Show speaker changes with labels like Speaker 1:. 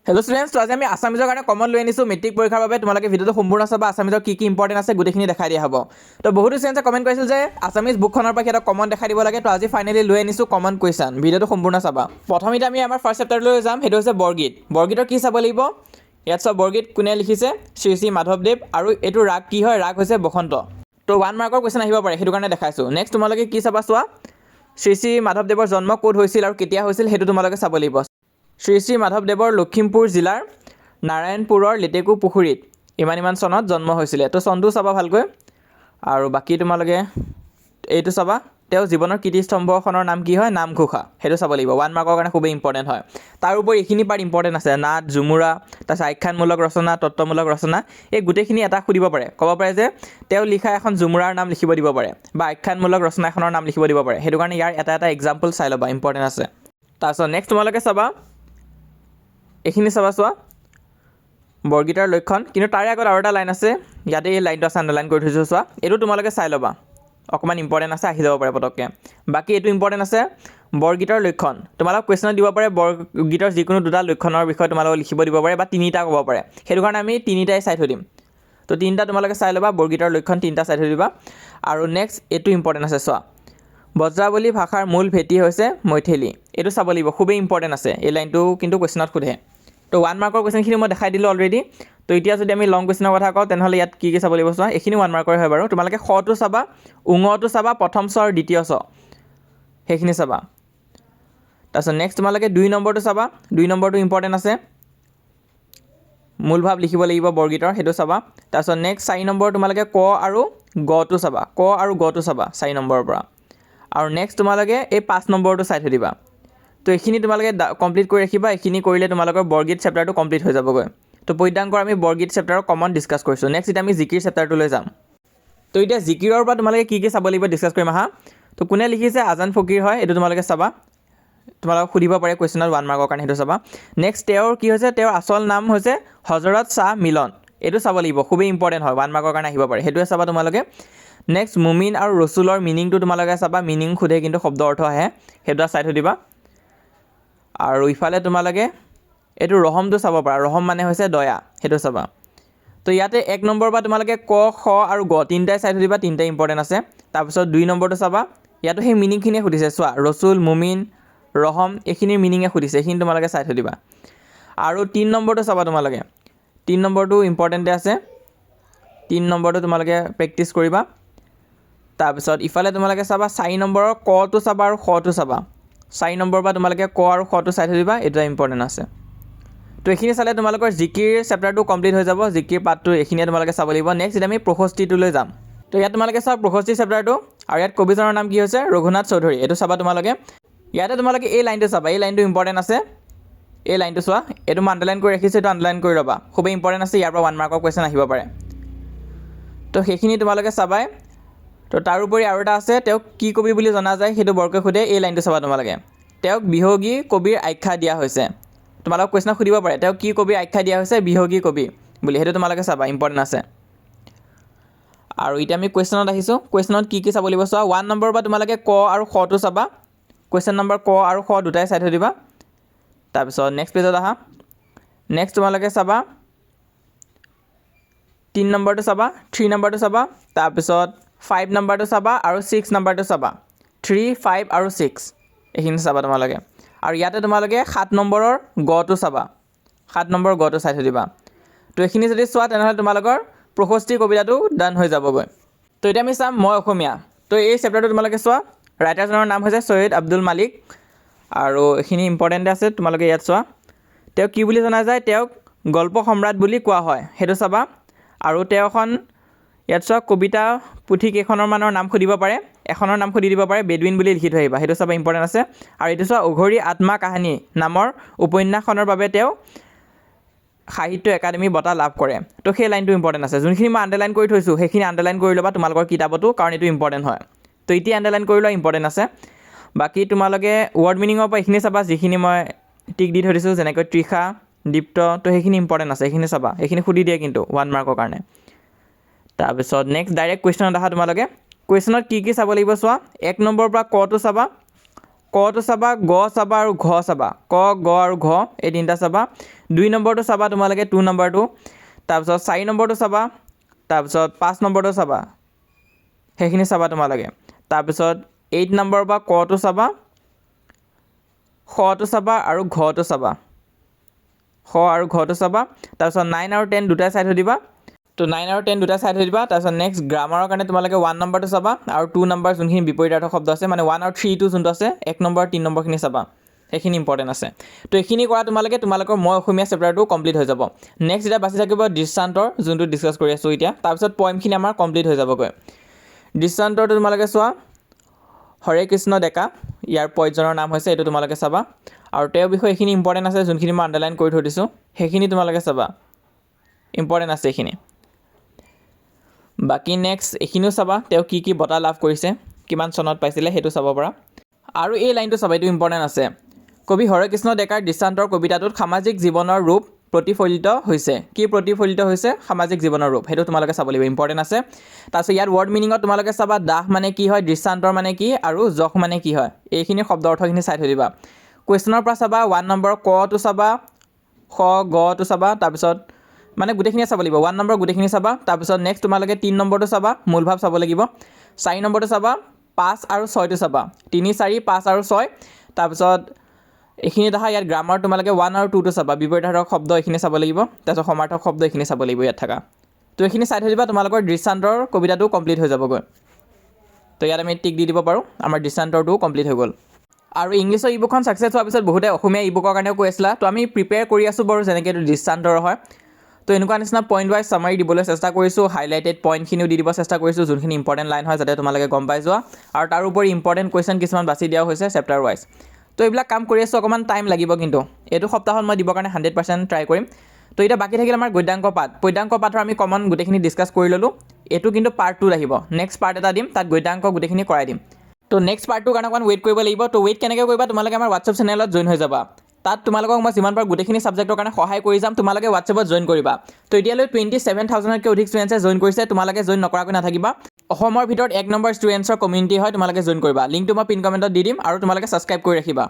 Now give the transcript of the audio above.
Speaker 1: Hello' students, তো আজি আমি আছামিজৰ কাৰণে কমন লৈ আনিছোঁ মেট্ৰিক পৰীক্ষাৰ বাবে। তোমালোকে ভিডিঅ'টো সম্পূৰ্ণ চাবা, আছামিজৰ কি কি ইম্পৰ্টেণ্ট আছে গোটেইখিনি দেখাই দিয়া হ'ব। তো বহুতো ষ্টুডেণ্টছে কমেণ্ট কৰিছিল যে আছামিজ বুকখনৰ পৰা সিহঁতক কমন দেখাই দিব লাগে। তো আজি ফাইনেলি লৈ আনিছোঁ কমন কুৱেশ্যন, ভিডিঅ'টো সম্পূৰ্ণ চাবা। প্ৰথমতে আমি আমাৰ ফাৰ্ষ্ট চেপ্টাৰলৈ যাম, সেইটো হৈছে বৰগীত। বৰগীতৰ কি চাব লাগিব? ইয়াত চব বৰগীত কোনে লিখিছে? শ্ৰী শ্ৰী মাধৱদেৱ। আৰু এইটো ৰাগ কি হয়? ৰাগ হৈছে বসন্ত। তো 1 মাৰ্কৰ কুৱেশ্যন আহিব পাৰে, সেইটো কাৰণে দেখাইছোঁ। নেক্সট তোমালোকে কি চাবা চোৱা, শ্ৰী শ্ৰী মাধৱদেৱৰ জন্ম ক'ত হৈছিল আৰু কেতিয়া হৈছিল সেইটো তোমালোকে চাব লাগিব। শ্ৰী শ্ৰী মাধৱদেৱৰ লখিমপুৰ জিলাৰ নাৰায়ণপুৰৰ লেটেকু পুখুৰীত ইমান চনত জন্ম হৈছিলে। তো চনটো চাবা ভালকৈ। আৰু বাকী তোমালোকে এইটো চাবা, তেওঁ জীৱনৰ কীৰ্তিস্তম্ভখনৰ নাম কি হয়? নামঘোষা। সেইটো চাব লাগিব, 1 মাৰ্কৰ কাৰণে খুবেই ইম্পৰ্টেণ্ট হয়। তাৰ উপৰি এইখিনি পাৰ্ট ইম্পৰ্টেণ্ট আছে, নাট, ঝুমুৰা, তাৰপিছত আখ্যানমূলক ৰচনা, তত্ত্বমূলক ৰচনা। এই গোটেইখিনি এটা সুধিব পাৰে, ক'ব পাৰে যে তেওঁ লিখা এখন ঝুমুৰাৰ নাম লিখিব দিব পাৰে বা আখ্যানমূলক ৰচনা এখনৰ নাম লিখিব দিব পাৰে। সেইটো কাৰণে ইয়াৰ এটা এটা এক্সাম্পল চাই ল'বা, ইম্পৰ্টেণ্ট আছে। তাৰপিছত নেক্সট তোমালোকে চাবা, এইখিনি চাবা চোৱা, বৰগীতৰ লক্ষণ। কিন্তু তাৰে আগত আৰু এটা লাইন আছে, ইয়াতে এই লাইনটো আছে, আণ্ডাৰলাইন কৰি থৈছোঁ চোৱা, এইটো তোমালোকে চাই ল'বা, অকণমান ইম্পৰ্টেণ্ট আছে, আহি যাব পাৰে পটককৈ। বাকী এইটো ইম্পৰ্টেণ্ট আছে, বৰগীতৰ লক্ষণ। তোমালোকক কুৱেশ্যনত দিব পাৰে বৰগীতৰ যিকোনো দুটা লক্ষণৰ বিষয়ে তোমালোকক লিখিব দিব পাৰে বা তিনিটা ক'ব পাৰে। সেইটো কাৰণে আমি তিনিটাই চাই থৈ দিম। তো তিনিটা তোমালোকে চাই ল'বা, বৰগীতৰ লক্ষণ তিনিটা চাই থৈ দিবা। আৰু নেক্সট এইটো ইম্পৰ্টেণ্ট আছে চোৱা, ব্ৰজাৱলী ভাষাৰ মূল ভেটি হৈছে মৈথিলী। এইটো চাব লাগিব, খুবেই ইম্পৰ্টেণ্ট আছে। এই লাইনটো কিন্তু কুৱেশ্যনত সোধে। তো 1 মাৰ্কৰ কুৱেশ্যনখিনি মই দেখাই দিলোঁ অলৰেডি। তো এতিয়া যদি আমি লং কুৱেশ্যনৰ কথা কওঁ, তেনেহ'লে ইয়াত কি কি চাব লাগিব চোৱা, এইখিনি 1 মাৰ্কৰে হয় বাৰু। তোমালোকে শটো চাবা, উঙটো চাবা, প্ৰথম চ আৰু দ্বিতীয় চ, সেইখিনি চাবা। তাৰপিছত নেক্সট তোমালোকে 2 নম্বৰটো চাবা, 2 নম্বৰটো ইম্পৰ্টেণ্ট আছে, মূল ভাৱ লিখিব লাগিব বৰগীতৰ, সেইটো চাবা। তাৰপিছত নেক্সট 4 নম্বৰ তোমালোকে ক আৰু গটো চাবা, ক আৰু গটো চাবা 4 নম্বৰৰ পৰা। আৰু নেক্সট তোমালোকে এই 5 নম্বৰটো চাই থৈ দিবা। তো এইখিনি তোমালোকে কমপ্লিট কৰি ৰাখিবা, এইখিনি কৰিলে তোমালোকৰ বৰগীত চেপ্টাৰটো কমপ্লিট হৈ যাবগৈ। তো পৰিধান আমি বৰগীত চেপ্টাৰৰ কমন ডিছকাছ কৰিছোঁ। নেক্সট এতিয়া আমি জিকিৰ চেপ্টাৰটোলৈ যাম। তো এতিয়া জিকিৰৰ পৰা তোমালোকে কি কি চাব লাগিব ডিছকাছ কৰিম আহা। তো কোনে লিখিছে? আজান ফকীৰ হয়, এইটো তোমালোকে চাবা, তোমালোকক সুধিব পাৰে কুৱেশ্যনত 1 মাৰ্কৰ কাৰণে, সেইটো চাবা। নেক্সট তেওঁৰ কি হৈছে? তেওঁৰ আচল নাম হৈছে হজৰত শ্বাহ মিলন, এইটো চাব লাগিব, খুবেই ইম্পৰ্টেণ্ট হয়, 1 মাৰ্কৰ কাৰণে আহিব পাৰে, সেইটোৱে চাবা তোমালোকে। নেক্সট মুমিন আৰু ৰচুলৰ মিনিংটো তোমালোকে চাবা, মিনিং সোধে কিন্তু শব্দ অৰ্থ আহে, সেইটো চাই থৈ দিবা। আৰু ইফালে তোমালোকে এইটো ৰহমটো চাব পাৰা, ৰহম মানে হৈছে দয়া, সেইটো চাবা। তো ইয়াতে 1 নম্বৰ পৰা তোমালোকে ক, খ আৰু গ তিনিটাই চাই থৈ দিবা, তিনিটাই ইম্পৰ্টেণ্ট আছে। তাৰপিছত 2 নম্বৰটো চাবা, ইয়াতো সেই মিনিংখিনিয়ে সুধিছে চোৱা, ৰচুল, মুমিন, ৰহম, এইখিনিৰ মিনিঙে সুধিছে, এইখিনি তোমালোকে চাই থৈ দিবা। আৰু 3 নম্বৰটো চাবা তোমালোকে, 3 নম্বৰটো ইম্পৰ্টেণ্টে আছে, 3 নম্বৰটো তোমালোকে প্ৰেক্টিছ কৰিবা। তাৰপিছত ইফালে তোমালোকে চাবা 4 নম্বৰৰ কটো চাবা আৰু খটো চাবা, 4 নম্বৰৰ পৰা তোমালোকে ক আৰু খটো চাই থৈ দিবা, এইটো ইম্পৰ্টেণ্ট আছে। তো এইখিনি চালে তোমালোকৰ জিকিৰ চেপ্টাৰটো কমপ্লিট হৈ যাব, জিকিৰ পাৰ্টটো এইখিনিয়ে তোমালোকে চাব লাগিব। নেক্সট এতিয়া আমি প্ৰশস্তিটোলৈ যাম। তো ইয়াত তোমালোকে চাবা প্ৰশস্তি চেপ্টাৰটো, আৰু ইয়াত কবিজনৰ নাম কি হৈছে? ৰঘুনাথ চৌধুৰী, এইটো চাবা তোমালোকে। ইয়াতে তোমালোকে এই লাইনটো চাবা, এই লাইনটো ইম্পৰ্টেণ্ট আছে, এই লাইনটো চোৱা, এইটো মই আণ্ডাৰলাইন কৰি ৰাখিছোঁ, এইটো আণ্ডাৰলাইন কৰি ল'বা, খুবেই ইম্পৰ্টেণ্ট আছে, ইয়াৰ পৰা 1 মাৰ্কৰ কুৱেশ্যন আহিব পাৰে। তো সেইখিনি তোমালোকে চাবাই। তো তাৰোপৰি আৰু এটা আছে, তেওঁক কি কবি বুলি জনা যায়, সেইটো বৰকৈ সোধে, এই লাইনটো চাবা তোমালোকে। তেওঁক বিহগী কবিৰ আখ্যা দিয়া হৈছে, তোমালোকক কুৱেশ্যন সুধিব পাৰে, তেওঁক কি কবিৰ আখ্যা দিয়া হৈছে? বিহগী কবি বুলি, সেইটো তোমালোকে চাবা, ইম্পৰ্টেণ্ট আছে। আৰু এতিয়া আমি কুৱেশ্যনত আহিছোঁ, কুৱেশ্যনত কি কি চাব লাগিব চোৱা, 1 নম্বৰৰ পৰা তোমালোকে ক আৰু খটো চাবা, কুৱেশ্যন নম্বৰ ক আৰু খ দুটাই চাই থৈ দিবা। তাৰপিছত নেক্সট পেজত আহা, নেক্সট তোমালোকে চাবা 3 নম্বৰটো চাবা, 3 নম্বৰটো চাবা, তাৰপিছত 5 নম্বৰটো চাবা আৰু 6 নম্বৰটো চাবা, 3, 5 আৰু 6 এইখিনি চাবা তোমালোকে। আৰু ইয়াতে তোমালোকে 7 নম্বৰৰ গটো চাবা, 7 নম্বৰৰ গটো চাই থৈ দিবা। তো এইখিনি যদি চোৱা তেনেহ'লে তোমালোকৰ প্ৰশস্তি কবিতাটো ডান হৈ যাবগৈ। তো এতিয়া আমি চাম মই অসমীয়া। তো এই চেপ্টাৰটো তোমালোকে চোৱা, ৰাইটাৰজনৰ নাম হৈছে চৈয়দ আব্দুল মালিক, আৰু এইখিনি ইম্পৰ্টেণ্ট আছে, তোমালোকে ইয়াত চোৱা। তেওঁক কি বুলি জনা যায়? তেওঁক গল্প সম্ৰাট বুলি কোৱা হয়, সেইটো চাবা। আৰু তেওঁ এখন ইয়াত চোৱা কবিতা পুথি কেইখনৰ মানৰ নাম সুধিব পাৰে, এখনৰ নাম সুধি দিব পাৰে, বেডুইন বুলি লিখি থৈ আহিবা, সেইটো চাবা, ইম্পৰ্টেণ্ট আছে। আৰু এইটো চোৱা, অঘৰী আত্মা কাহিনী নামৰ উপন্যাসখনৰ বাবে তেওঁ সাহিত্য একাডেমী বঁটা লাভ কৰে। তো সেই লাইনটো ইম্পৰ্টেণ্ট আছে, যোনখিনি মই আণ্ডাৰলাইন কৰি থৈছোঁ সেইখিনি আণ্ডাৰলাইন কৰি ল'বা তোমালোকৰ কিতাপতো, কাৰণ এইটো ইম্পৰ্টেণ্ট হয়। তো এতিয়া আণ্ডাৰলাইন কৰি লোৱা, ইম্পৰ্টেণ্ট আছে। বাকী তোমালোকে ৱৰ্ড মিনিঙৰ পৰা এইখিনি চাবা, যিখিনি মই টিক দি থৈ দিছোঁ, যেনেকৈ তৃষা, দীপ্ত, তো সেইখিনি ইম্পৰ্টেণ্ট আছে, এইখিনি চাবা, এইখিনি সুধি দিয়ে কিন্তু 1 মাৰ্কৰ কাৰণে। তাৰপিছত নেক্সট ডাইৰেক্ট কুৱেশ্যনত আহা তোমালোকে, কুৱেশ্যনত কি কি চাব লাগিব চোৱা, 1 নম্বৰৰ পৰা কটো চাবা, কটো চাবা, গ চাবা আৰু ঘ চাবা। ক, গ আৰু ঘ এই তিনিটা চাবা। 2 নম্বৰটো চাবা তোমালোকে 2 নম্বৰটো। তাৰপিছত 4 নম্বৰটো চাবা। তাৰপিছত 5 নম্বৰটো চাবা, সেইখিনি চাবা তোমালোকে। তাৰপিছত 8 নম্বৰ বা কটো চাবা, খটো চাবা আৰু ঘটো চাবা। খ আৰু ঘটো চাবা। তাৰপিছত 9 আৰু 10 দুটাই চাই থৈ দিবা। তো 9 আৰু 10 দুটাই চাই থৈ দিবা। তাৰপিছত নেক্সট গ্ৰামাৰৰ কাৰণে তোমালোকে 1 নম্বৰটো চাবা আৰু 2 নম্বৰ যোনখিনি বিপৰীতাৰ্থ শব্দ আছে, মানে 1 আৰু 3টো যোনটো আছে, 1 নম্বৰ 3 নম্বৰখিনি চাবা, সেইখিনি ইম্পৰ্টেণ্ট আছে। তো এইখিনি কৰা তোমালোকৰ মই অসমীয়া চেপ্টাৰটো কমপ্লিট হৈ যাব। নেক্সট এতিয়া বাছি থাকিব দৃষ্টান্তৰ, যোনটো ডিছকাছ কৰি আছোঁ এতিয়া। তাৰপিছত পইমখিনি আমাৰ কমপ্লিট হৈ যাবগৈ। দৃষ্টান্তৰটো তোমালোকে চোৱা, হৰে কৃষ্ণ ডেকা, ইয়াৰ পইজনৰ নাম হৈছে, এইটো তোমালোকে চাবা। আৰু তেওঁৰ বিষয়ে এইখিনি ইম্পৰ্টেণ্ট আছে, যোনখিনি মই আণ্ডাৰলাইন কৰি থৈ দিছোঁ, সেইখিনি তোমালোকে চাবা, ইম্পৰ্টেণ্ট আছে এইখিনি। বাকী নেক্সট এইখিনিও চাবা, তেওঁ কি বঁটা লাভ কৰিছে, কিমান চনত পাইছিলে, সেইটো চাব পাৰা। আৰু এই লাইনটো চাবা, এইটো ইম্পৰ্টেণ্ট আছে। কবি হৰেকৃষ্ণ ডেকাৰ দৃষ্টান্তৰ কবিতাটোত সামাজিক জীৱনৰ ৰূপ প্ৰতিফলিত হৈছে। কি প্ৰতিফলিত হৈছে? সামাজিক জীৱনৰ ৰূপ। সেইটো তোমালোকে চাব লাগিব, ইম্পৰ্টেণ্ট আছে। তাৰপিছত ইয়াত ৱৰ্ড মিনিঙত তোমালোকে চাবা, দাহ মানে কি হয়, দৃষ্টান্তৰ মানে কি, আৰু যশ মানে কি হয়, এইখিনি শব্দ অৰ্থখিনি চাই থৈ দিবা। কুৱেশ্যনৰ পৰা চাবা, 1 নম্বৰ কটো চাবা, খ, গটো চাবা, তাৰপিছত মানে গোটেইখিনি চাব লাগিব। 1 নম্বৰ গোটেইখিনি চাবা। তাৰপিছত নেক্সট তোমালোকে 3 নম্বৰটো চাবা, মূল ভাৱ চাব লাগিব। 4 নম্বৰটো চাবা, 5 আৰু 6টো চাবা, 3, 4, 5 আৰু 6। তাৰপিছত এইখিনি দেখা, ইয়াত গ্ৰামাৰ তোমালোকে 1 আৰু 2টো চাবা, বিপৰীতাৰ্থক শব্দ এইখিনি চাব লাগিব। তাৰপিছত সমাৰ্থক শব্দ এইখিনি চাব লাগিব ইয়াত থকা। তো এইখিনি চাই থৈ দিবা, তোমালোকৰ দৃষ্টান্তৰ কবিতাটো কমপ্লিট হৈ যাবগৈ। তো ইয়াত আমি টিক দি দিব পাৰোঁ, আমাৰ দৃষ্টান্তৰটো কমপ্লিট হৈ গ'ল। আৰু ইংলিছৰ ই বুকখন ছাকচেছ হোৱাৰ পিছত বহুতে অসমীয়া ই বুকৰ কাৰণেও কৈ আছিলা। তো আমি প্ৰিপেয়াৰ কৰি আছোঁ বাৰু, যেনেকৈ এইটো দৃষ্টান্তৰ হয়। তো এনেকুৱা নিচিনা পইণ্ট ৱাইজ চামাৰি দিবলৈ চেষ্টা কৰিছোঁ, হাইলাইটেড পইণ্টখিনিও দি দিব চেষ্টা কৰিছোঁ, যোনখিনি ইম্পৰ্টেণ্ট লাইন হয়, যাতে তোমালোকে গম পাই যোৱা। আৰু তাৰোপৰি ইম্পৰ্টেণ্ট কুৱেশ্যন কিছুমান বাছি দিয়াও হৈছে চেপ্টাৰ ৱাইজ। তো এইবিলাক কাম কৰি আছোঁ, অকণমান টাইম লাগিব, কিন্তু এইটো সপ্তাহত মই দিবৰ কাৰণে 100% ট্ৰাই কৰিম। তো এতিয়া বাকী থাকিল আমাৰ গদ্যাংক পাঠ। পদ্যাংক পাঠৰ আমি কমন গোটেইখিনি ডিছকাছ কৰি ল'লোঁ। এইটো কিন্তু পাৰ্ট 2 আহিব, নেক্সট পাৰ্ট এটা দিম, তাত গদ্যাংক গোটেইখিনি কৰাই দিম। তো নেক্সট পাৰ্টটোৰ কাৰণে অকণমান ৱেইট কৰিব লাগিব। তো ৱেইট কেনেকৈ কৰিবা, তোমালোকে আমাৰ হোৱাটছএপ চেনেলত জইন হৈ যাবা। তাত তোমালোকক মই যিমান পাৰোঁ গোটেইখিনি ছাবজেক্টৰ কাৰণে সহায় কৰি যাম, তোমালোকে হোৱাটছএপত জইন কৰিবা। তো এতিয়ালৈ 27,000তকৈ অধিক ষ্টুডেণ্টছে জইন কৰিছে, তোমালোকে জইন নকৰাকৈ নাথাকিবা। অসমৰ ভিতৰত 1 নম্বৰ ষ্টুডেণ্টছৰ কমিউনিটি হয়, তোমালোকে জইন কৰিবা। লিংকটো মই পিন কমেণ্টত দি দিম, আৰু তোমালোকে ছাবস্ক্ৰাইব কৰি ৰাখিবা।